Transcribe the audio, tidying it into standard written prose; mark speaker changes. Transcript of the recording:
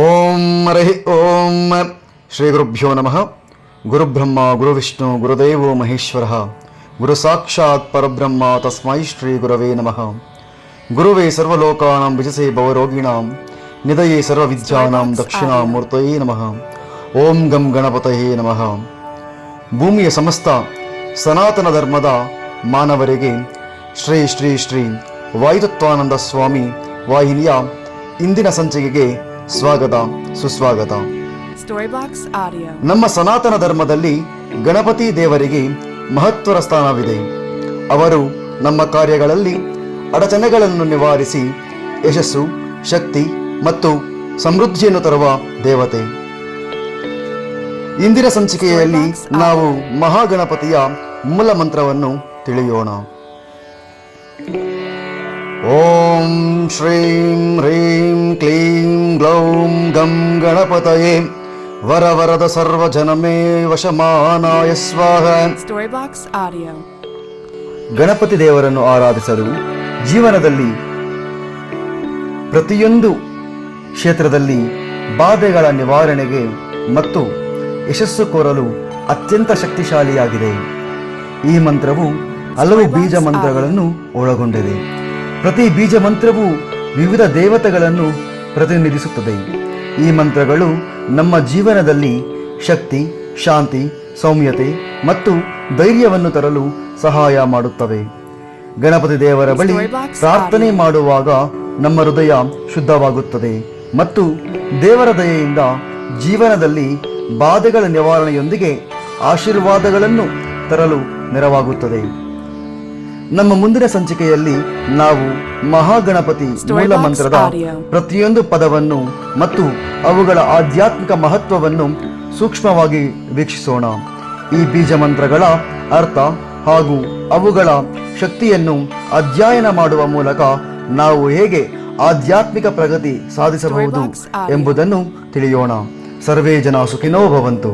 Speaker 1: ಓಂ ಹರಿ ಓಂ ಶ್ರೀ ಗುರುಭ್ಯೋ ನಮಃ. ಗುರುಬ್ರಹ್ಮ ಗುರುವಿಷ್ಣು ಗುರುದೇವೋ ಮಹೇಶ್ವರ ಗುರು ಸಾಕ್ಷಾತ್ ಪರಬ್ರಹ್ಮ ತಸ್ಮೈ ಶ್ರೀ ಗುರವೇ ನಮಃ. ಗುರುವೇ ಸರ್ವಲೋಕಾನಾಂ ವಿಜಸೇ ಭವರೋಗಿಣಾಂ ನಿಧಯೇ ಸರ್ವವಿದ್ಯಾನಾಂ ದಕ್ಷಿಣಾಮೂರ್ತಯೇ ನಮಃ. ಓಂ ಗಂ ಗಣಪತಯೇ ನಮಃ. ಭೂಮಿಯ ಸಮಸ್ತ ಸನಾತನ ಧರ್ಮದ ಮಾನವರಿಗೆ ಶ್ರೀ ಶ್ರೀ ಶ್ರೀ ವಾಯುತತ್ವಾನಂದ ಸ್ವಾಮಿ ವಾಹಿನಿಯ ಇಂದಿನ ಸಂಚಿಕೆಗೆ ಸ್ವಾಗತ ಸುಸ್ವಾಗತ. ನಮ್ಮ ಸನಾತನ ಧರ್ಮದಲ್ಲಿ ಗಣಪತಿ ದೇವರಿಗೆ ಮಹತ್ವದ ಸ್ಥಾನವಿದೆ. ಅವರು ನಮ್ಮ ಕಾರ್ಯಗಳಲ್ಲಿ ಅಡಚಣೆಗಳನ್ನು ನಿವಾರಿಸಿ ಯಶಸ್ಸು, ಶಕ್ತಿ ಮತ್ತು ಸಮೃದ್ಧಿಯನ್ನು ತರುವ ದೇವತೆ. ಇಂದಿನ ಸಂಚಿಕೆಯಲ್ಲಿ ನಾವು ಮಹಾಗಣಪತಿಯ ಮೂಲ ಮಂತ್ರವನ್ನು ತಿಳಿಯೋಣ. ಓಂ ಶ್ರೀಂ ಹ್ರೀಂ ಕ್ಲೀಂ ಗ್ಲೌಂ ಗಂ ಗಣಪತಯೇ ವರವರದ ಸರ್ವಜನಮೇ ವಶಮಾನಾಯ ಸ್ವಾಹ. ಗಣಪತಿ ದೇವರನ್ನು ಆರಾಧಿಸಲು ಜೀವನದಲ್ಲಿ ಪ್ರತಿಯೊಂದು ಕ್ಷೇತ್ರದಲ್ಲಿ ಬಾಧೆಗಳ ನಿವಾರಣೆಗೆ ಮತ್ತು ಯಶಸ್ಸು ಕೋರಲು ಅತ್ಯಂತ ಶಕ್ತಿಶಾಲಿಯಾಗಿದೆ. ಈ ಮಂತ್ರವು ಹಲವು ಬೀಜ ಮಂತ್ರಗಳನ್ನು ಒಳಗೊಂಡಿದೆ. ಪ್ರತಿ ಬೀಜ ಮಂತ್ರವು ವಿವಿಧ ದೇವತೆಗಳನ್ನು ಪ್ರತಿನಿಧಿಸುತ್ತದೆ. ಈ ಮಂತ್ರಗಳು ನಮ್ಮ ಜೀವನದಲ್ಲಿ ಶಕ್ತಿ, ಶಾಂತಿ, ಸೌಮ್ಯತೆ ಮತ್ತು ಧೈರ್ಯವನ್ನು ತರಲು ಸಹಾಯ ಮಾಡುತ್ತವೆ. ಗಣಪತಿ ದೇವರ ಬಳಿ ಪ್ರಾರ್ಥನೆ ಮಾಡುವಾಗ ನಮ್ಮ ಹೃದಯ ಶುದ್ಧವಾಗುತ್ತದೆ ಮತ್ತು ದೇವರ ದಯೆಯಿಂದ ಜೀವನದಲ್ಲಿ ಬಾಧೆಗಳ ನಿವಾರಣೆಯೊಂದಿಗೆ ಆಶೀರ್ವಾದಗಳನ್ನು ತರಲು ನೆರವಾಗುತ್ತದೆ. ನಮ್ಮ ಮುಂದಿನ ಸಂಚಿಕೆಯಲ್ಲಿ ನಾವು ಮಹಾಗಣಪತಿ ಮೂಲ ಮಂತ್ರದ ಪ್ರತಿಯೊಂದು ಪದವನ್ನು ಮತ್ತು ಅವುಗಳ ಆಧ್ಯಾತ್ಮಿಕ ಮಹತ್ವವನ್ನು ಸೂಕ್ಷ್ಮವಾಗಿ ವೀಕ್ಷಿಸೋಣ. ಈ ಬೀಜ ಮಂತ್ರಗಳ ಅರ್ಥ ಹಾಗೂ ಅವುಗಳ ಶಕ್ತಿಯನ್ನು ಅಧ್ಯಯನ ಮಾಡುವ ಮೂಲಕ ನಾವು ಹೇಗೆ ಆಧ್ಯಾತ್ಮಿಕ ಪ್ರಗತಿ ಸಾಧಿಸಬಹುದು ಎಂಬುದನ್ನು ತಿಳಿಯೋಣ. ಸರ್ವೇ ಜನ ಸುಖಿನೋ ಭವಂತು.